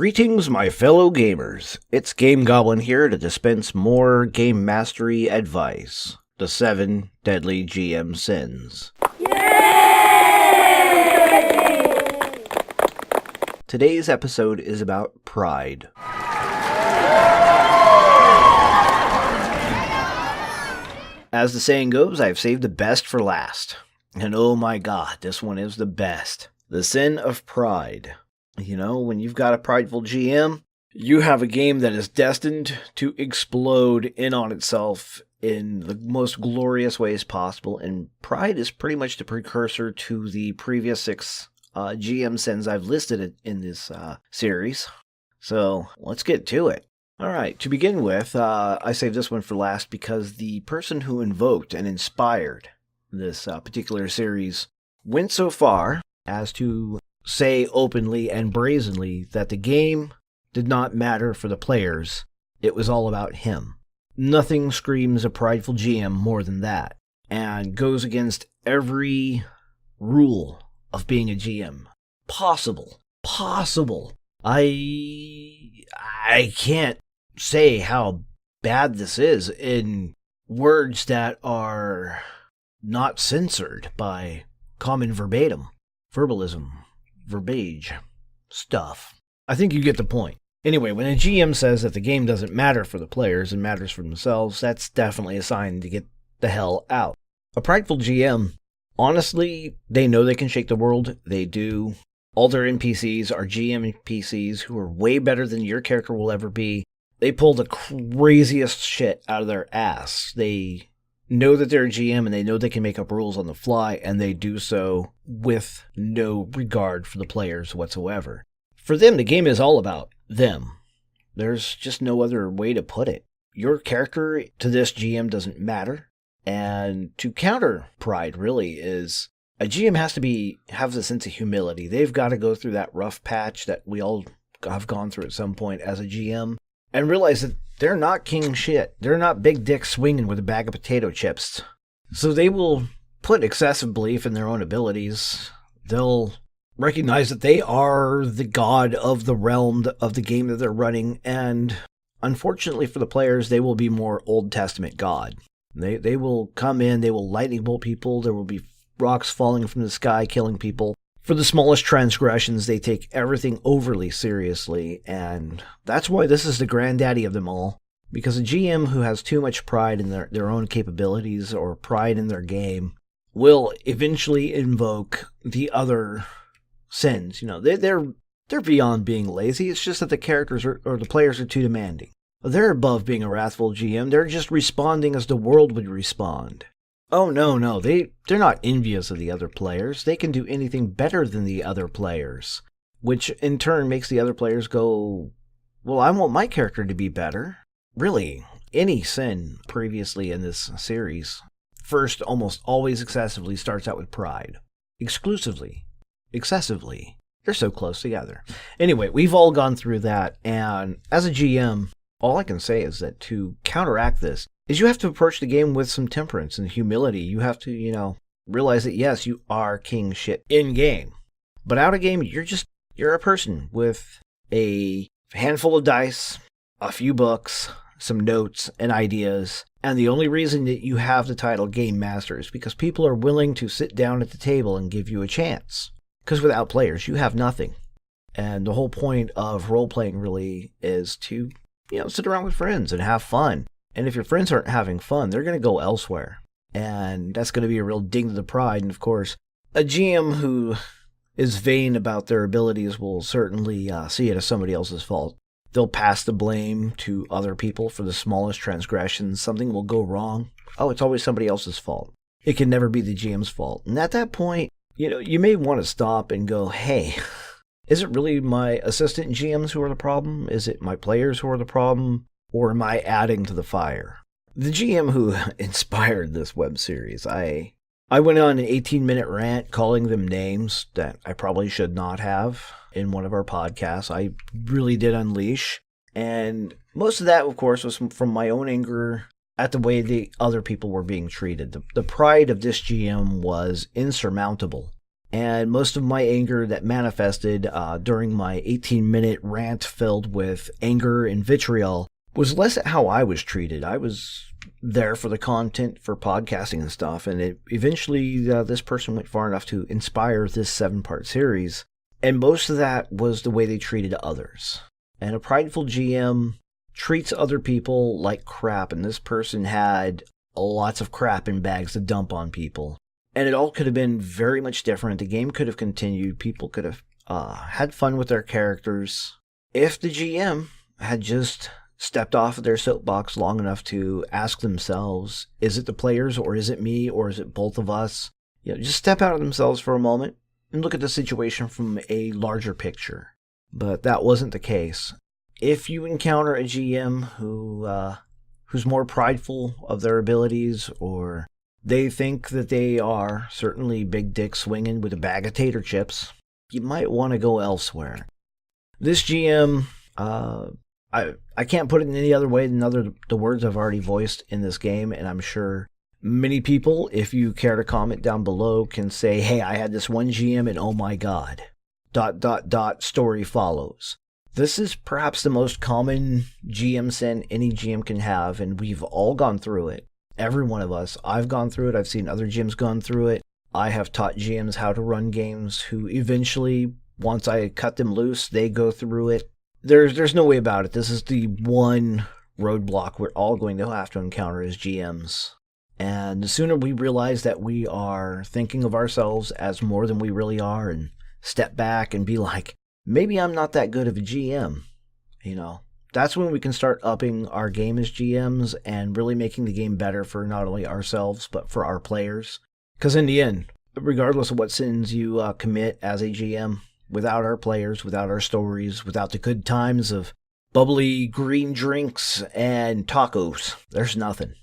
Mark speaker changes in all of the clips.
Speaker 1: Greetings, my fellow gamers. It's Game Goblin here to dispense more game mastery advice. The 7 Deadly GM Sins. Yay! Today's episode is about pride. As the saying goes, I've saved the best for last. And oh my god, this one is the best. The sin of pride. You know, when you've got a prideful GM, you have a game that is destined to explode in on itself in the most glorious ways possible, and pride is pretty much the precursor to the previous 6 GM sins I've listed in this series. So, let's get to it. Alright, to begin with, I saved this one for last because the person who invoked and inspired this particular series went so far as to say openly and brazenly that the game did not matter for the players. It was all about him. Nothing screams a prideful GM more than that, and goes against every rule of being a GM. Possible. I can't say how bad this is in words that are not censored by common verbalism, verbiage stuff. I think you get the point. Anyway, when a GM says that the game doesn't matter for the players and matters for themselves, that's definitely a sign to get the hell out. A prideful GM, honestly, they know they can shake the world. They do. All their NPCs are GM NPCs who are way better than your character will ever be. They pull the craziest shit out of their ass. They know that they're a GM and they know they can make up rules on the fly, and they do so with no regard for the players whatsoever. For them, the game is all about them. There's just no other way to put it. Your character to this GM doesn't matter, and to counter pride really is a GM has to have the sense of humility. They've got to go through that rough patch that we all have gone through at some point as a GM and realize that they're not king shit. They're not big dick swinging with a bag of potato chips. So they will put excessive belief in their own abilities. They'll recognize that they are the god of the realm of the game that they're running. And unfortunately for the players, they will be more Old Testament God. They will come in, they will lightning bolt people. There will be rocks falling from the sky, killing people. For the smallest transgressions, they take everything overly seriously, and that's why this is the granddaddy of them all. Because a GM who has too much pride in their own capabilities or pride in their game will eventually invoke the other sins. You know, they're beyond being lazy. It's just that the characters or the players are too demanding. They're above being a wrathful GM. They're just responding as the world would respond. Oh, no, they're not envious of the other players. They can do anything better than the other players, which in turn makes the other players go, well, I want my character to be better. Really, any sin previously in this series, first almost always excessively starts out with pride. Exclusively. Excessively. They're so close together. Anyway, we've all gone through that, and as a GM, all I can say is that to counteract this, is you have to approach the game with some temperance and humility. You have to, realize that yes, you are king shit in game. But out of game, you're a person with a handful of dice, a few books, some notes and ideas, and the only reason that you have the title Game Master is because people are willing to sit down at the table and give you a chance. Because without players, you have nothing. And the whole point of role-playing really is to, sit around with friends and have fun. And if your friends aren't having fun, they're going to go elsewhere. And that's going to be a real ding to the pride. And of course, a GM who is vain about their abilities will certainly see it as somebody else's fault. They'll pass the blame to other people for the smallest transgressions. Something will go wrong. Oh, it's always somebody else's fault. It can never be the GM's fault. And at that point, you may want to stop and go, hey, is it really my assistant GMs who are the problem? Is it my players who are the problem? Or am I adding to the fire? The GM who inspired this web series, I went on an 18-minute rant calling them names that I probably should not have in one of our podcasts. I really did unleash. And most of that, of course, was from my own anger at the way the other people were being treated. The pride of this GM was insurmountable. And most of my anger that manifested during my 18-minute rant filled with anger and vitriol was less at how I was treated. I was there for the content, for podcasting and stuff, and eventually this person went far enough to inspire this 7-part series, and most of that was the way they treated others. And a prideful GM treats other people like crap, and this person had lots of crap in bags to dump on people. And it all could have been very much different. The game could have continued. People could have had fun with their characters if the GM had just stepped off of their soapbox long enough to ask themselves, is it the players or is it me or is it both of us? Just step out of themselves for a moment and look at the situation from a larger picture. But that wasn't the case. If you encounter a GM who's more prideful of their abilities, or they think that they are certainly big dick swinging with a bag of tater chips, you might want to go elsewhere. This GM, I can't put it in any other way than the words I've already voiced in this game, and I'm sure many people, if you care to comment down below, can say, hey, I had this one GM and oh my god, ... story follows. This is perhaps the most common GM sin any GM can have, and we've all gone through it. Every one of us. I've gone through it. I've seen other GMs gone through it. I have taught GMs how to run games who eventually, once I cut them loose, they go through it. There's no way about it. This is the one roadblock we're all going to have to encounter as GMs. And the sooner we realize that we are thinking of ourselves as more than we really are and step back and be like, maybe I'm not that good of a GM, that's when we can start upping our game as GMs and really making the game better for not only ourselves, but for our players. Because in the end, regardless of what sins you commit as a GM, without our players, without our stories, without the good times of bubbly green drinks and tacos, there's nothing.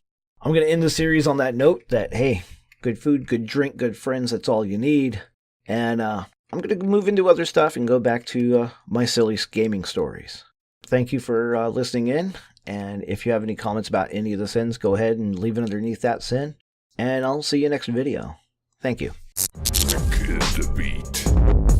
Speaker 1: I'm going to end the series on that note that, hey, good food, good drink, good friends, that's all you need. And I'm going to move into other stuff and go back to my silly gaming stories. Thank you for listening in, and if you have any comments about any of the sins, go ahead and leave it underneath that sin, and I'll see you next video. Thank you.
Speaker 2: Kill the beat.